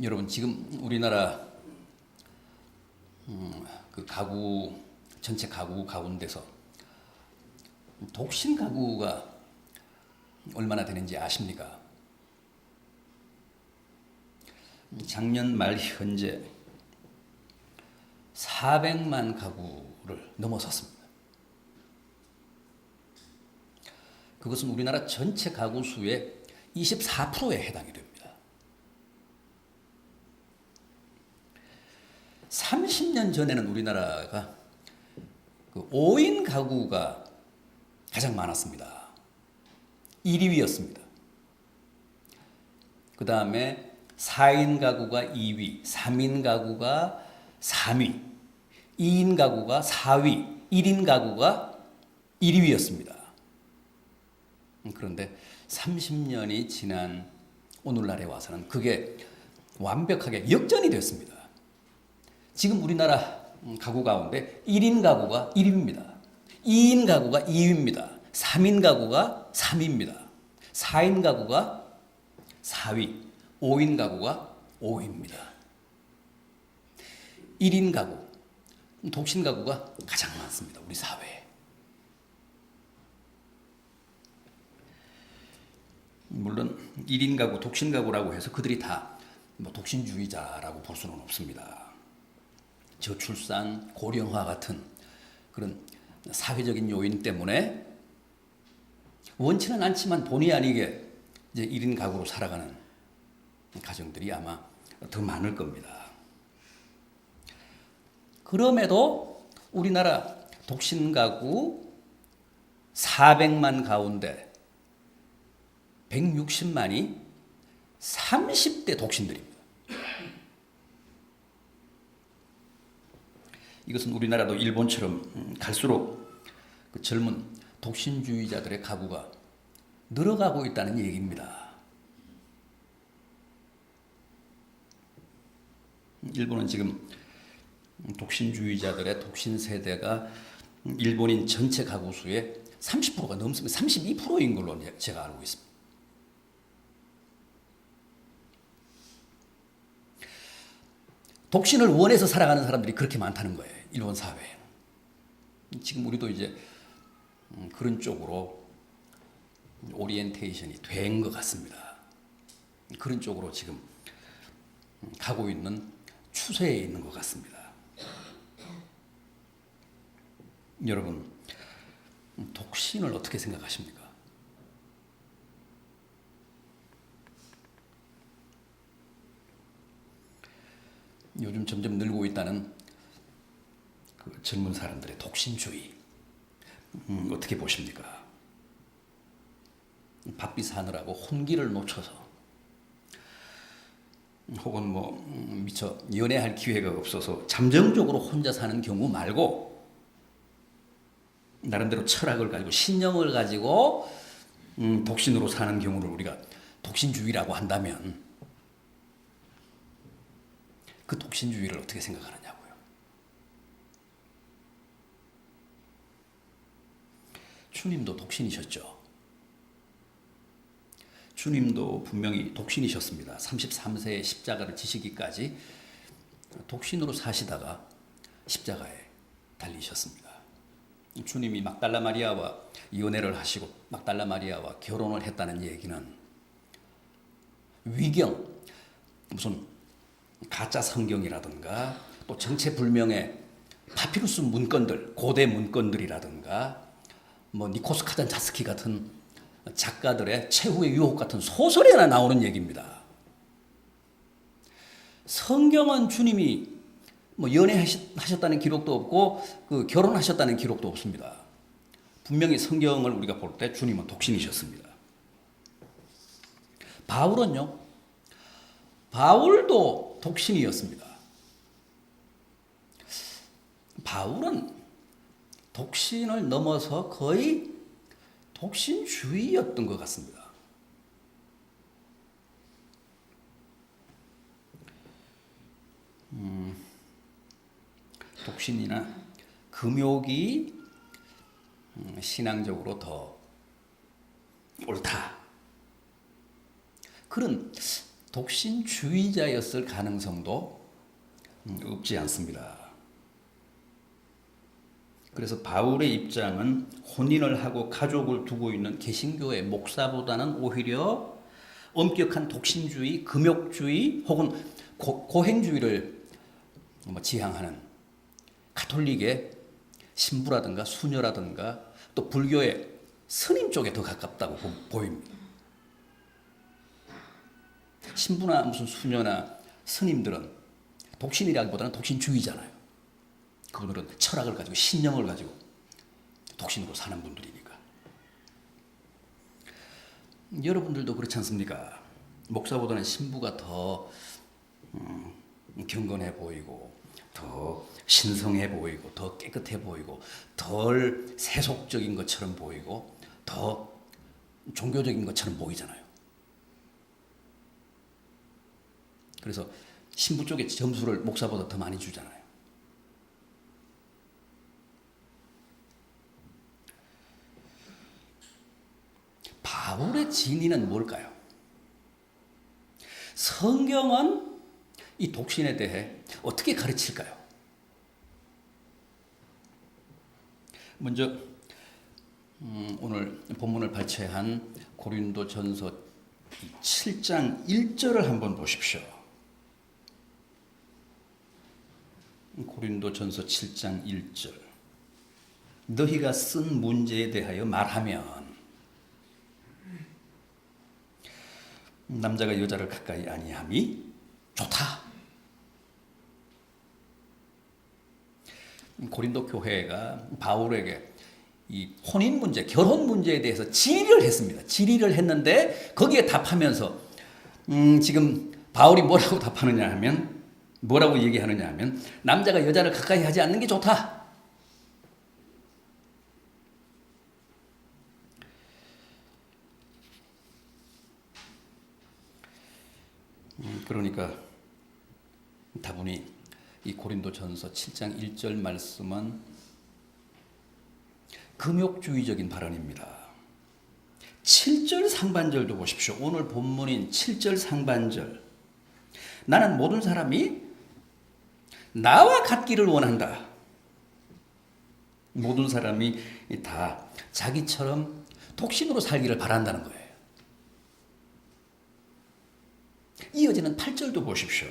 여러분 지금 우리나라 그 가구 전체 가구 가운데서 독신 가구가 얼마나 되는지 아십니까? 작년 말 현재 400만 가구를 넘어섰습니다. 그것은 우리나라 전체 가구 수의 24%에 해당이 됩니다. 30년 전에는 우리나라가 그 5인 가구가 가장 많았습니다. 1위였습니다. 그 다음에 4인 가구가 2위, 3인 가구가 3위, 2인 가구가 4위, 1인 가구가 1위였습니다. 그런데 30년이 지난 오늘날에 와서는 그게 완벽하게 역전이 됐습니다. 지금 우리나라 가구 가운데 1인 가구가 1위입니다. 2인 가구가 2위입니다. 3인 가구가 3위입니다. 4인 가구가 4위, 5인 가구가 5위입니다. 1인 가구, 독신 가구가 가장 많습니다. 우리 사회에. 물론 1인 가구, 독신 가구라고 해서 그들이 다 뭐 독신주의자라고 볼 수는 없습니다. 저출산, 고령화 같은 그런 사회적인 요인 때문에 원치는 않지만 본의 아니게 이제 1인 가구로 살아가는 가정들이 아마 더 많을 겁니다. 그럼에도 우리나라 독신 가구 400만 가운데 160만이 30대 독신들입니다. 이것은 우리나라도 일본처럼 갈수록 그 젊은 독신주의자들의 가구가 늘어가고 있다는 얘기입니다. 일본은 지금 독신주의자들의 독신 세대가 일본인 전체 가구 수의 30%가 넘습니다. 32%인 걸로 제가 알고 있습니다. 독신을 원해서 살아가는 사람들이 그렇게 많다는 거예요. 일본 사회에. 지금 우리도 이제 그런 쪽으로 오리엔테이션이 된 것 같습니다. 그런 쪽으로 지금 가고 있는 추세에 있는 것 같습니다. 여러분, 독신을 어떻게 생각하십니까? 요즘 점점 늘고 있다는 그 젊은 사람들의 독신주의 어떻게 보십니까? 바삐 사느라고 혼기를 놓쳐서 혹은 뭐 미처 연애할 기회가 없어서 잠정적으로 혼자 사는 경우 말고 나름대로 철학을 가지고 신념을 가지고 독신으로 사는 경우를 우리가 독신주의라고 한다면 그 독신주의를 어떻게 생각하느냐고요. 주님도 독신이셨죠. 주님도 분명히 독신이셨습니다. 33세에 십자가를 지시기까지 독신으로 사시다가 십자가에 달리셨습니다. 주님이 막달라 마리아와 연애를 하시고 막달라 마리아와 결혼을 했다는 얘기는 위경, 무슨 가짜 성경이라든가 또 정체불명의 파피루스 문건들, 고대 문건들이라든가 뭐 니코스 카잔자스키 같은 작가들의 최후의 유혹 같은 소설에나 나오는 얘기입니다. 성경은 주님이 뭐 연애하셨다는 기록도 없고 그 결혼하셨다는 기록도 없습니다. 분명히 성경을 우리가 볼 때 주님은 독신이셨습니다. 바울은요, 바울도 독신이었습니다. 바울은 독신을 넘어서 거의 독신주의였던 것 같습니다. 독신이나 금욕이 신앙적으로 더 옳다. 그런 독신주의자였을 가능성도 없지 않습니다. 그래서 바울의 입장은 혼인을 하고 가족을 두고 있는 개신교의 목사보다는 오히려 엄격한 독신주의, 금욕주의 혹은 고행주의를 지향하는 가톨릭의 신부라든가 수녀라든가 또 불교의 스님 쪽에 더 가깝다고 보입니다. 신부나 무슨 수녀나 스님들은 독신이라기보다는 독신주의잖아요. 그분들은 철학을 가지고 신념을 가지고 독신으로 사는 분들이니까. 여러분들도 그렇지 않습니까? 목사보다는 신부가 더 경건해 보이고 더 신성해 보이고 더 깨끗해 보이고 덜 세속적인 것처럼 보이고 더 종교적인 것처럼 보이잖아요. 그래서 신부 쪽에 점수를 목사보다 더 많이 주잖아요. 바울의 진리는 뭘까요? 성경은 이 독신에 대해 어떻게 가르칠까요? 먼저 오늘 본문을 발췌한 고린도전서 7장 1절을 한번 보십시오. 고린도전서 7장 1절. 너희가 쓴 문제에 대하여 말하면 남자가 여자를 가까이 아니함이 좋다. 고린도 교회가 바울에게 이 혼인 문제, 결혼 문제에 대해서 질의를 했습니다. 질의를 했는데 거기에 답하면서 지금 바울이 뭐라고 답하느냐 하면 뭐라고 얘기하느냐 하면 남자가 여자를 가까이 하지 않는 게 좋다. 그러니까 다분히 이 고린도전서 7장 1절 말씀은 금욕주의적인 발언입니다. 7절 상반절도 보십시오. 오늘 본문인 7절 상반절. 나는 모든 사람이 나와 같기를 원한다. 모든 사람이 다 자기처럼 독신으로 살기를 바란다는 거예요. 이어지는 8절도 보십시오.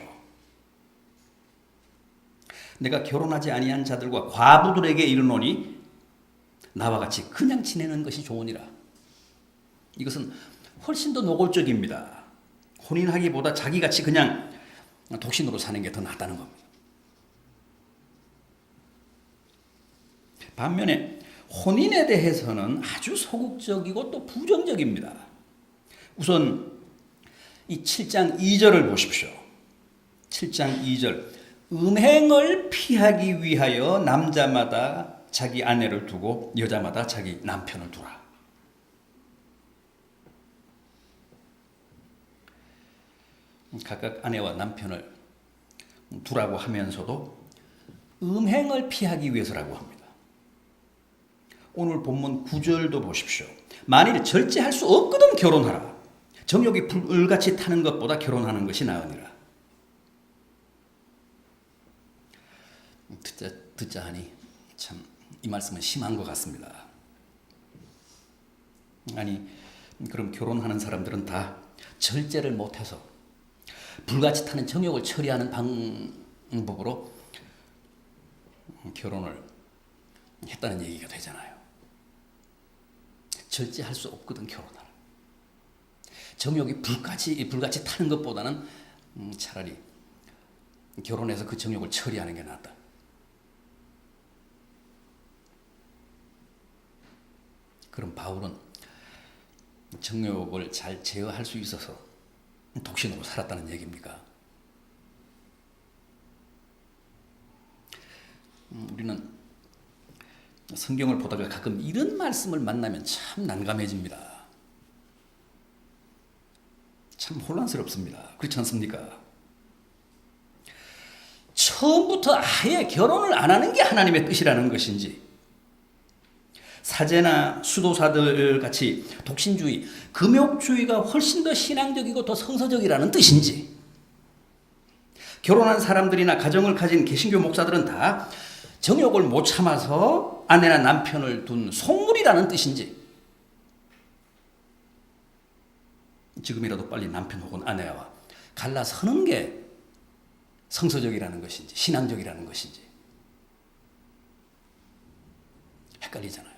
내가 결혼하지 아니한 자들과 과부들에게 이르노니 나와 같이 그냥 지내는 것이 좋으니라. 이것은 훨씬 더 노골적입니다. 혼인하기보다 자기같이 그냥 독신으로 사는 게 더 낫다는 겁니다. 반면에 혼인에 대해서는 아주 소극적이고 또 부정적입니다. 우선 이 7장 2절을 보십시오. 7장 2절. 음행을 피하기 위하여 남자마다 자기 아내를 두고 여자마다 자기 남편을 두라. 각각 아내와 남편을 두라고 하면서도 음행을 피하기 위해서라고 합니다. 오늘 본문 9절도 보십시오. 만일 절제할 수 없거든 결혼하라. 정욕이 불같이 타는 것보다 결혼하는 것이 나으니라. 듣자 하니 참 이 말씀은 심한 것 같습니다. 아니 그럼 결혼하는 사람들은 다 절제를 못해서 불같이 타는 정욕을 처리하는 방법으로 결혼을 했다는 얘기가 되잖아요. 절제할 수 없거든 결혼하라. 정욕이 불같이 타는 것보다는 차라리 결혼해서 그 정욕을 처리하는 게 낫다. 그럼 바울은 정욕을 잘 제어할 수 있어서 독신으로 살았다는 얘기입니까? 우리는 성경을 보다가 가끔 이런 말씀을 만나면 참 난감해집니다. 참 혼란스럽습니다. 그렇지 않습니까? 처음부터 아예 결혼을 안 하는 게 하나님의 뜻이라는 것인지 사제나 수도사들 같이 독신주의, 금욕주의가 훨씬 더 신앙적이고 더 성서적이라는 뜻인지, 결혼한 사람들이나 가정을 가진 개신교 목사들은 다 정욕을 못 참아서 아내나 남편을 둔 속물이라는 뜻인지, 지금이라도 빨리 남편 혹은 아내와 갈라서는 게 성서적이라는 것인지 신앙적이라는 것인지 헷갈리잖아요.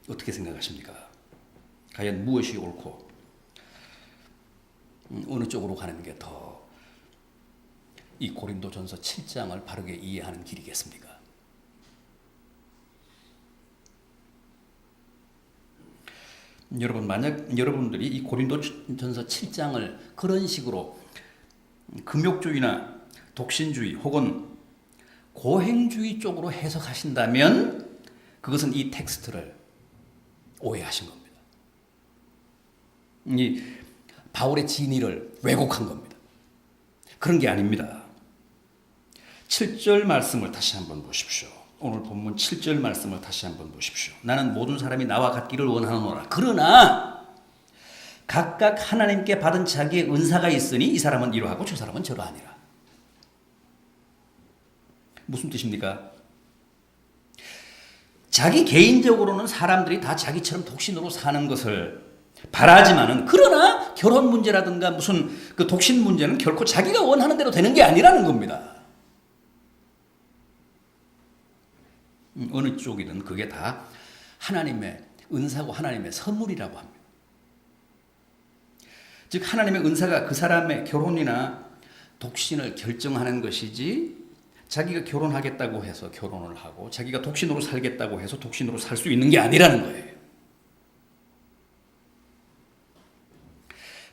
어떻게 생각하십니까? 과연 무엇이 옳고 어느 쪽으로 가는 게 더 이 고린도전서 7장을 바르게 이해하는 길이겠습니까? 여러분, 만약 여러분들이 이 고린도전서 7장을 그런 식으로 금욕주의나 독신주의 혹은 고행주의 쪽으로 해석하신다면 그것은 이 텍스트를 오해하신 겁니다. 이 바울의 진의를 왜곡한 겁니다. 그런 게 아닙니다. 7절 말씀을 다시 한번 보십시오. 오늘 본문 7절 말씀을 다시 한번 보십시오. 나는 모든 사람이 나와 같기를 원하노라. 그러나 각각 하나님께 받은 자기의 은사가 있으니 이 사람은 이러하고 저 사람은 저러하니라. 무슨 뜻입니까? 자기 개인적으로는 사람들이 다 자기처럼 독신으로 사는 것을 바라지만은, 그러나 결혼 문제라든가 무슨 그 독신 문제는 결코 자기가 원하는 대로 되는 게 아니라는 겁니다. 어느 쪽이든 그게 다 하나님의 은사고 하나님의 선물이라고 합니다. 즉 하나님의 은사가 그 사람의 결혼이나 독신을 결정하는 것이지, 자기가 결혼하겠다고 해서 결혼을 하고 자기가 독신으로 살겠다고 해서 독신으로 살 수 있는 게 아니라는 거예요.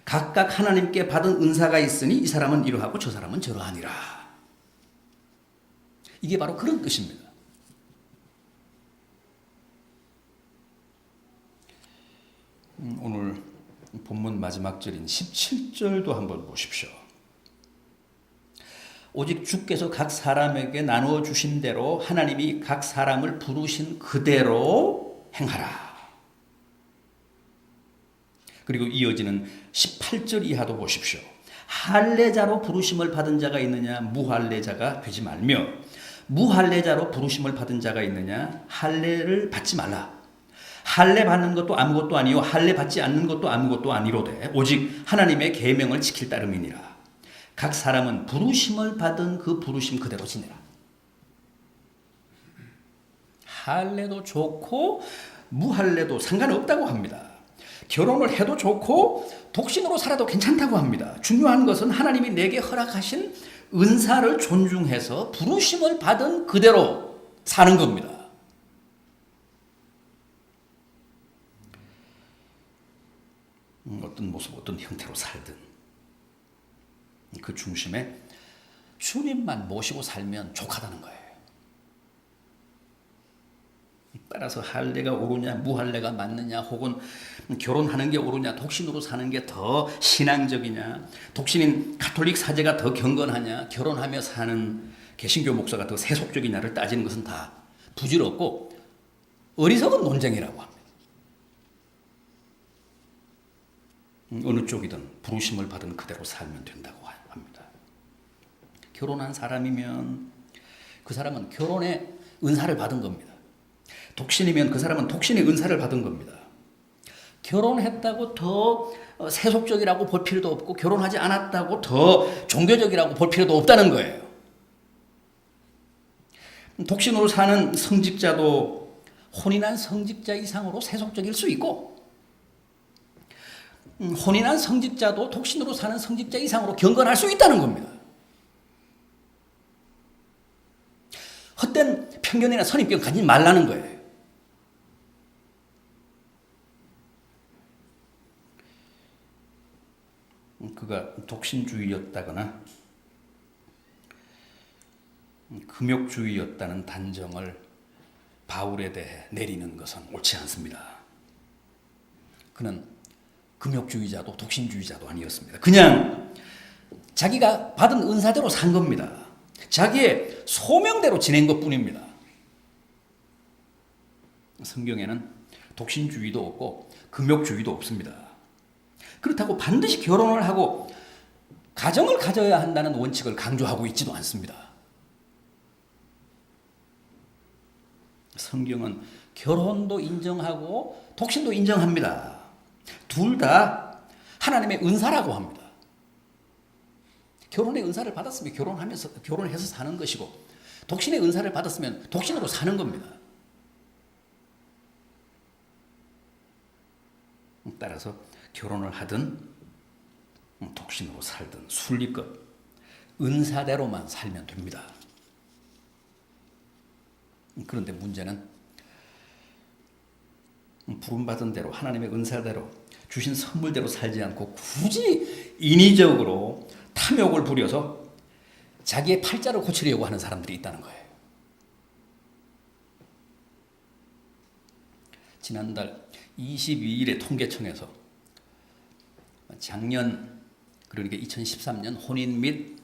각각 하나님께 받은 은사가 있으니 이 사람은 이러하고 저 사람은 저러하니라. 이게 바로 그런 뜻입니다. 오늘 본문 마지막 절인 17절도 한번 보십시오. 오직 주께서 각 사람에게 나누어 주신 대로 하나님이 각 사람을 부르신 그대로 행하라. 그리고 이어지는 18절 이하도 보십시오. 할례자로 부르심을 받은 자가 있느냐 무할례자가 되지 말며, 무할례자로 부르심을 받은 자가 있느냐 할례를 받지 말라. 할례 받는 것도 아무것도 아니요 할례 받지 않는 것도 아무것도 아니로되 오직 하나님의 계명을 지킬 따름이니라. 각 사람은 부르심을 받은 그 부르심 그대로 지내라. 할례도 좋고 무할례도 상관없다고 합니다. 결혼을 해도 좋고 독신으로 살아도 괜찮다고 합니다. 중요한 것은 하나님이 내게 허락하신 은사를 존중해서 부르심을 받은 그대로 사는 겁니다. 어떤 모습, 어떤 형태로 살든 그 중심에 주님만 모시고 살면 족하다는 거예요. 따라서 할례가 옳으냐 무할례가 맞느냐, 혹은 결혼하는 게 옳으냐 독신으로 사는 게 더 신앙적이냐, 독신인 가톨릭 사제가 더 경건하냐, 결혼하며 사는 개신교 목사가 더 세속적이냐를 따지는 것은 다 부질없고 어리석은 논쟁이라고 합니다. 어느 쪽이든 부르심을 받은 그대로 살면 된다고 합니다. 결혼한 사람이면 그 사람은 결혼의 은사를 받은 겁니다. 독신이면 그 사람은 독신의 은사를 받은 겁니다. 결혼했다고 더 세속적이라고 볼 필요도 없고 결혼하지 않았다고 더 종교적이라고 볼 필요도 없다는 거예요. 독신으로 사는 성직자도 혼인한 성직자 이상으로 세속적일 수 있고, 혼인한 성직자도 독신으로 사는 성직자 이상으로 경건할 수 있다는 겁니다. 헛된 편견이나 선입견 가지지 말라는 거예요. 그가 독신주의였다거나 금욕주의였다는 단정을 바울에 대해 내리는 것은 옳지 않습니다. 그는 금욕주의자도 독신주의자도 아니었습니다. 그냥 자기가 받은 은사대로 산 겁니다. 자기의 소명대로 지낸 것뿐입니다. 성경에는 독신주의도 없고 금욕주의도 없습니다. 그렇다고 반드시 결혼을 하고 가정을 가져야 한다는 원칙을 강조하고 있지도 않습니다. 성경은 결혼도 인정하고 독신도 인정합니다. 둘 다 하나님의 은사라고 합니다. 결혼의 은사를 받았으면 결혼해서 사는 것이고, 독신의 은사를 받았으면 독신으로 사는 겁니다. 따라서 결혼을 하든 독신으로 살든 순리껏 은사대로만 살면 됩니다. 그런데 문제는 부름받은 대로, 하나님의 은사대로, 주신 선물대로 살지 않고 굳이 인위적으로 탐욕을 부려서 자기의 팔자를 고치려고 하는 사람들이 있다는 거예요. 지난달 22일에 통계청에서 작년, 그러니까 2013년 혼인 및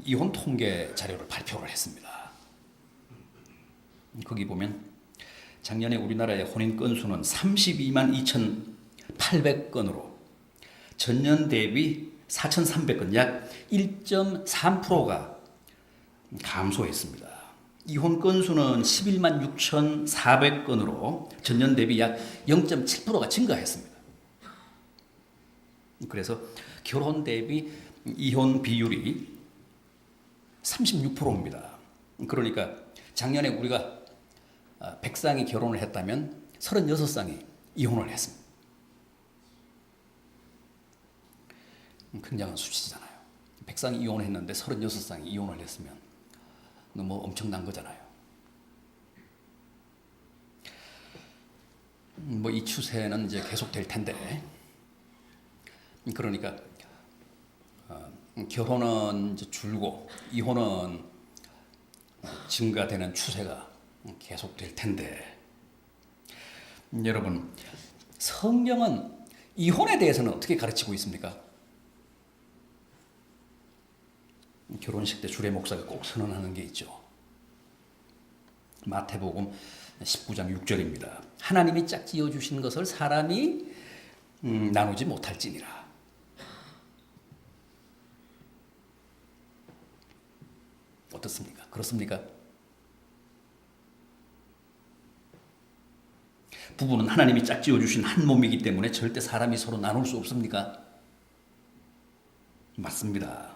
이혼 통계 자료를 발표를 했습니다. 거기 보면 작년에 우리나라의 혼인 건수는 32만 2,800건으로 전년 대비 4,300건, 약 1.3%가 감소했습니다. 이혼 건수는 11만 6,400건으로 전년 대비 약 0.7%가 증가했습니다. 그래서 결혼 대비 이혼 비율이 36%입니다. 그러니까 작년에 우리가 100쌍이 결혼을 했다면 36쌍이 이혼을 했습니다. 굉장한 수치잖아요. 100쌍이 이혼을 했는데 36쌍이 이혼을 했으면 너무 엄청난 거잖아요. 뭐 이 추세는 이제 계속될 텐데, 그러니까 결혼은 이제 줄고 이혼은 증가되는 추세가 계속될 텐데, 여러분, 성경은 이혼에 대해서는 어떻게 가르치고 있습니까? 결혼식 때 주례 목사가 꼭 선언하는 게 있죠. 마태복음 19장 6절입니다. 하나님이 짝지어 주신 것을 사람이 나누지 못할지니라. 어떻습니까? 그렇습니까? 부부는 하나님이 짝지어 주신 한 몸이기 때문에 절대 사람이 서로 나눌 수 없습니까? 맞습니다.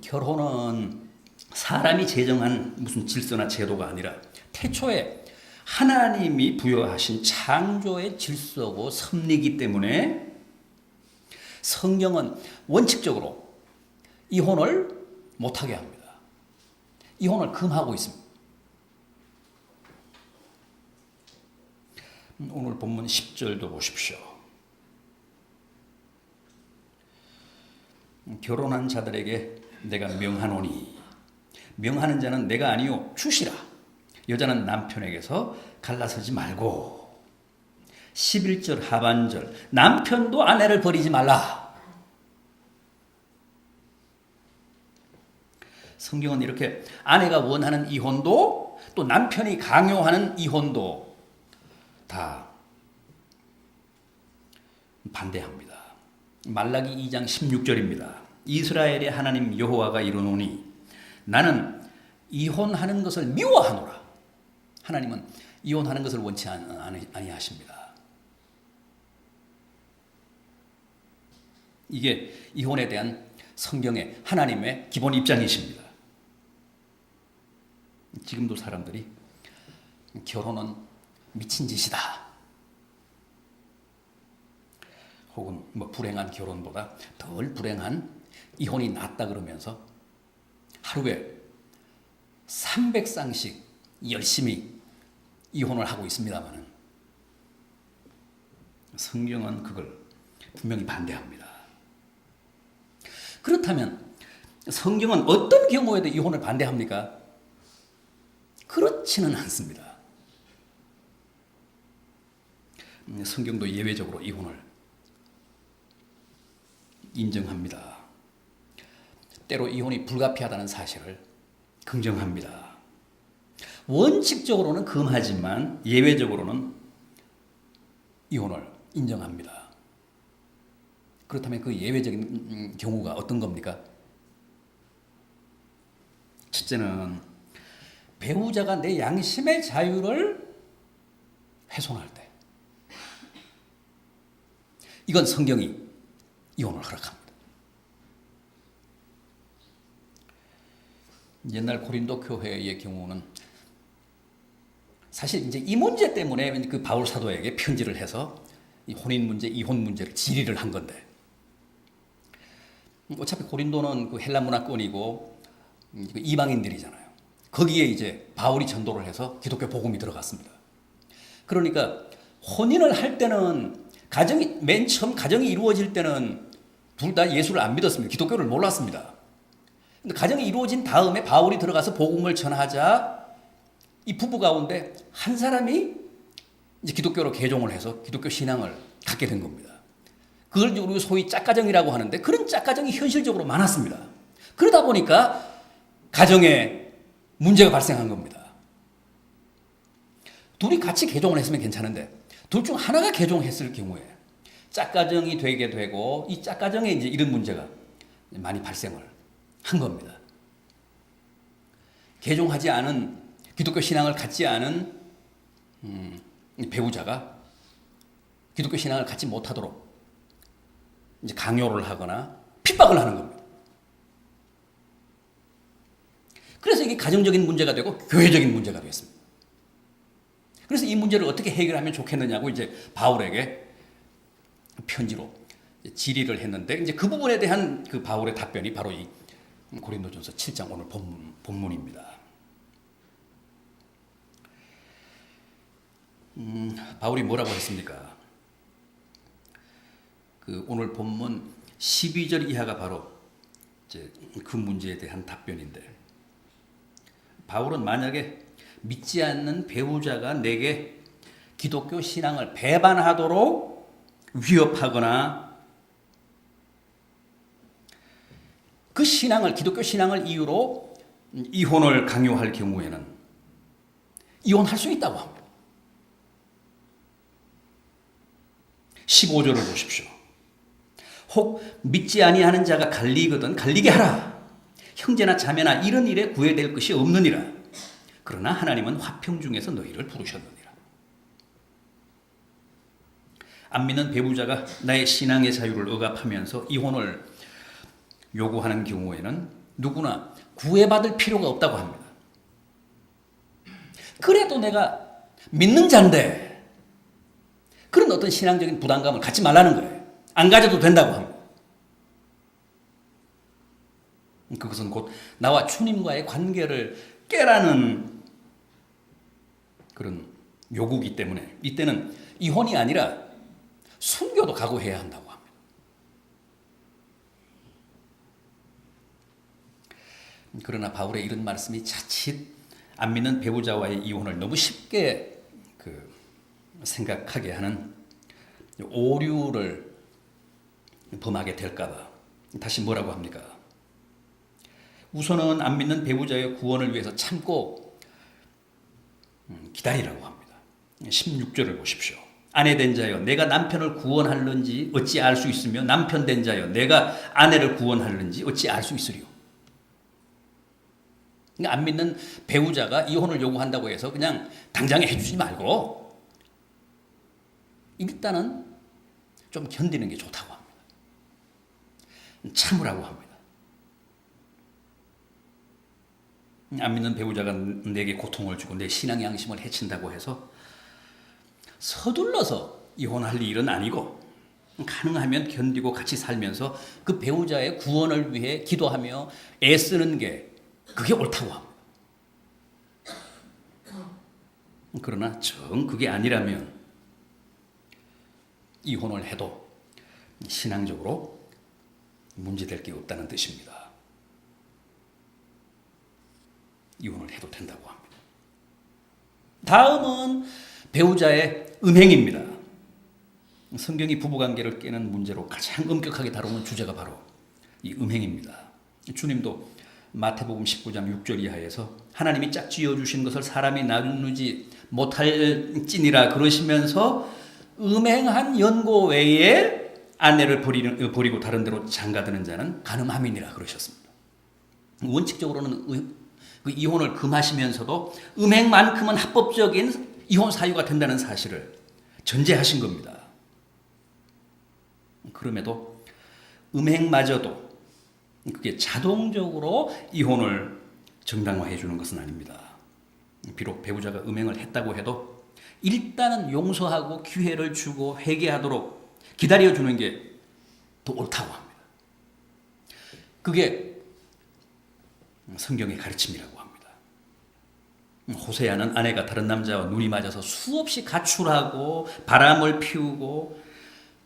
결혼은 사람이 제정한 무슨 질서나 제도가 아니라 태초에 하나님이 부여하신 창조의 질서고 섭리이기 때문에 성경은 원칙적으로 이혼을 못하게 합니다. 이혼을 금하고 있습니다. 오늘 본문 10절도 보십시오. 결혼한 자들에게 내가 명하노니, 명하는 자는 내가 아니요 주시라. 여자는 남편에게서 갈라서지 말고. 11절 하반절, 남편도 아내를 버리지 말라. 성경은 이렇게 아내가 원하는 이혼도, 또 남편이 강요하는 이혼도 다 반대합니다. 말라기 2장 16절입니다. 이스라엘의 하나님 여호와가 이르노니 나는 이혼하는 것을 미워하노라. 하나님은 이혼하는 것을 원치 아니하십니다. 이게 이혼에 대한 성경의 하나님의 기본 입장이십니다. 지금도 사람들이 결혼은 미친 짓이다, 혹은 뭐 불행한 결혼보다 덜 불행한 이혼이 낫다 그러면서 하루에 300쌍씩 열심히 이혼을 하고 있습니다만 성경은 그걸 분명히 반대합니다. 그렇다면 성경은 어떤 경우에도 이혼을 반대합니까? 그렇지는 않습니다. 성경도 예외적으로 이혼을 인정합니다. 때로 이혼이 불가피하다는 사실을 긍정합니다. 원칙적으로는 금하지만 예외적으로는 이혼을 인정합니다. 그렇다면 그 예외적인 경우가 어떤 겁니까? 첫째는 배우자가 내 양심의 자유를 훼손할 때, 이건 성경이 이혼을 허락합니다. 옛날 고린도 교회의 경우는 사실 이제 이 문제 때문에 그 바울 사도에게 편지를 해서 이 혼인 문제, 이혼 문제를 질의를 한 건데, 어차피 고린도는 그 헬라 문화권이고 이방인들이잖아요. 거기에 이제 바울이 전도를 해서 기독교 복음이 들어갔습니다. 그러니까 혼인을 할 때는 맨 처음 가정이 이루어질 때는 둘 다 예수를 안 믿었습니다. 기독교를 몰랐습니다. 근데 가정이 이루어진 다음에 바울이 들어가서 복음을 전하자 이 부부 가운데 한 사람이 이제 기독교로 개종을 해서 기독교 신앙을 갖게 된 겁니다. 그걸 우리 소위 짝가정이라고 하는데 그런 짝가정이 현실적으로 많았습니다. 그러다 보니까 가정에 문제가 발생한 겁니다. 둘이 같이 개종을 했으면 괜찮은데 둘 중 하나가 개종했을 경우에 짝가정이 되게 되고 이 짝가정에 이제 이런 문제가 많이 발생을 한 겁니다. 개종하지 않은 기독교 신앙을 갖지 않은 배우자가 기독교 신앙을 갖지 못하도록 이제 강요를 하거나 핍박을 하는 겁니다. 그래서 이게 가정적인 문제가 되고 교회적인 문제가 되었습니다. 그래서 이 문제를 어떻게 해결하면 좋겠느냐고 이제 바울에게 편지로 질의를 했는데 이제 그 부분에 대한 그 바울의 답변이 바로 이 고린도전서 7장 오늘 본문입니다. 바울이 뭐라고 했습니까? 그 오늘 본문 12절 이하가 바로 이제 그 문제에 대한 답변인데, 바울은 만약에 믿지 않는 배우자가 내게 기독교 신앙을 배반하도록 위협하거나 그 신앙을, 기독교 신앙을 이유로 이혼을 강요할 경우에는 이혼할 수 있다고 합니다. 15절을 보십시오. 혹 믿지 아니하는 자가 갈리거든 갈리게 하라. 형제나 자매나 이런 일에 구애될 것이 없느니라. 그러나 하나님은 화평 중에서 너희를 부르셨느니라. 안 믿는 배우자가 나의 신앙의 자유를 억압하면서 이혼을 요구하는 경우에는 누구나 구애받을 필요가 없다고 합니다. 그래도 내가 믿는 자인데 그런 어떤 신앙적인 부담감을 갖지 말라는 거예요. 안 가져도 된다고 합니다. 그것은 곧 나와 주님과의 관계를 깨라는 그런 요구이기 때문에 이때는 이혼이 아니라 순교도 각오해야 한다고 합니다. 그러나 바울의 이런 말씀이 자칫 안 믿는 배우자와의 이혼을 너무 쉽게 생각하게 하는 오류를 범하게 될까봐 다시 뭐라고 합니까? 우선은 안 믿는 배우자의 구원을 위해서 참고 기다리라고 합니다. 16절을 보십시오. 아내 된 자여 내가 남편을 구원할는지 어찌 알 수 있으며 남편 된 자여 내가 아내를 구원할는지 어찌 알 수 있으리요. 그러니까 안 믿는 배우자가 이혼을 요구한다고 해서 그냥 당장에 해주지 말고 일단은 좀 견디는 게 좋다고 합니다. 참으라고 합니다. 안 믿는 배우자가 내게 고통을 주고 내 신앙 양심을 해친다고 해서 서둘러서 이혼할 일은 아니고 가능하면 견디고 같이 살면서 그 배우자의 구원을 위해 기도하며 애쓰는 게 그게 옳다고 합니다. 그러나 정 그게 아니라면 이혼을 해도 신앙적으로 문제될 게 없다는 뜻입니다. 이혼을 해도 된다고 합니다. 다음은 배우자의 음행입니다. 성경이 부부관계를 깨는 문제로 가장 엄격하게 다루는 주제가 바로 이 음행입니다. 주님도 마태복음 19장 6절 이하에서 하나님이 짝지어 주신 것을 사람이 나누지 못할지니라 그러시면서 음행한 연고 외에 아내를 버리고 다른 데로 장가드는 자는 간음함이니라 그러셨습니다. 원칙적으로는 그 이혼을 금하시면서도 음행만큼은 합법적인 이혼 사유가 된다는 사실을 전제하신 겁니다. 그럼에도 음행마저도 그게 자동적으로 이혼을 정당화해 주는 것은 아닙니다. 비록 배우자가 음행을 했다고 해도 일단은 용서하고 기회를 주고 회개하도록 기다려주는 게 더 옳다고 합니다. 그게 성경의 가르침이라고 합니다. 호세아는 아내가 다른 남자와 눈이 맞아서 수없이 가출하고 바람을 피우고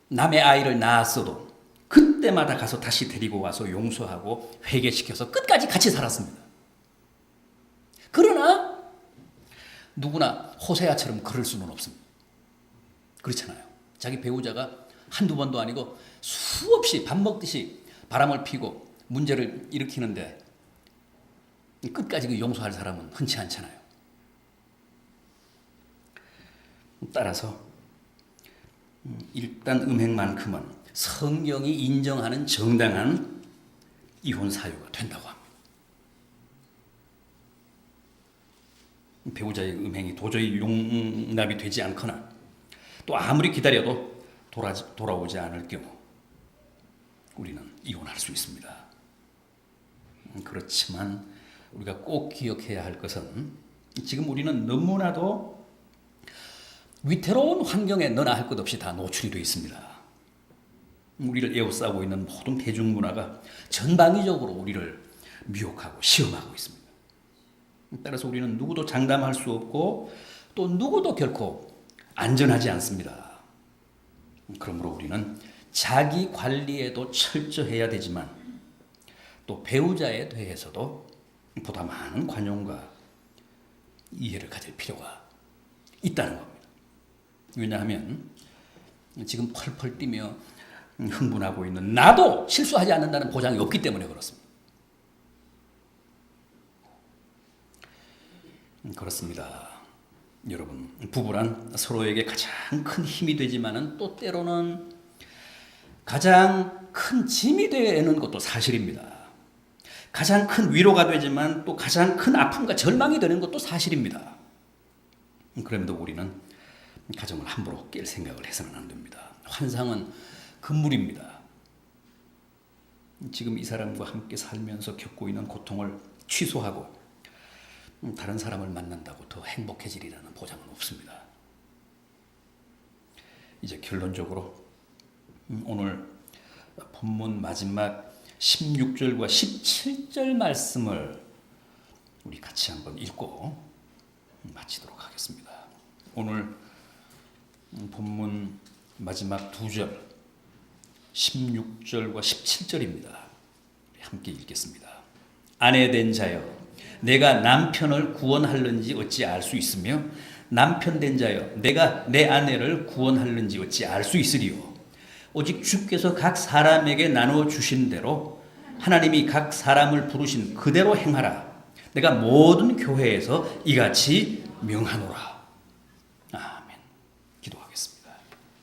남의 아이를 낳았어도 그때마다 가서 다시 데리고 와서 용서하고 회개시켜서 끝까지 같이 살았습니다. 그러나 누구나 호세아처럼 그럴 수는 없습니다. 그렇잖아요. 자기 배우자가 한두 번도 아니고 수없이 밥 먹듯이 바람을 피고 문제를 일으키는데 끝까지 그 용서할 사람은 흔치 않잖아요. 따라서 일단 음행만큼은 성경이 인정하는 정당한 이혼 사유가 된다고 합니다. 배우자의 음행이 도저히 용납이 되지 않거나 또 아무리 기다려도 돌아오지 않을 경우 우리는 이혼할 수 있습니다. 그렇지만 우리가 꼭 기억해야 할 것은 지금 우리는 너무나도 위태로운 환경에 너나 할 것 없이 다 노출이 되어 있습니다. 우리를 에워싸고 있는 모든 대중문화가 전방위적으로 우리를 미혹하고 시험하고 있습니다. 따라서 우리는 누구도 장담할 수 없고 또 누구도 결코 안전하지 않습니다. 그러므로 우리는 자기 관리에도 철저해야 되지만 또 배우자에 대해서도 보다 많은 관용과 이해를 가질 필요가 있다는 겁니다. 왜냐하면 지금 펄펄 뛰며 흥분하고 있는 나도 실수하지 않는다는 보장이 없기 때문에 그렇습니다. 그렇습니다. 여러분, 부부란 서로에게 가장 큰 힘이 되지만은 또 때로는 가장 큰 짐이 되는 것도 사실입니다. 가장 큰 위로가 되지만 또 가장 큰 아픔과 절망이 되는 것도 사실입니다. 그럼에도 우리는 가정을 함부로 깰 생각을 해서는 안 됩니다. 환상은 금물입니다. 지금 이 사람과 함께 살면서 겪고 있는 고통을 취소하고 다른 사람을 만난다고 더 행복해지리라는 보장은 없습니다. 이제 결론적으로 오늘 본문 마지막 16절과 17절 말씀을 우리 같이 한번 읽고 마치도록 하겠습니다. 오늘 본문 마지막 두 절 16절과 17절입니다. 함께 읽겠습니다. 아내된 자여 내가 남편을 구원할는지 어찌 알 수 있으며 남편된 자여 내가 내 아내를 구원할는지 어찌 알 수 있으리요. 오직 주께서 각 사람에게 나누어 주신 대로 하나님이 각 사람을 부르신 그대로 행하라. 내가 모든 교회에서 이같이 명하노라.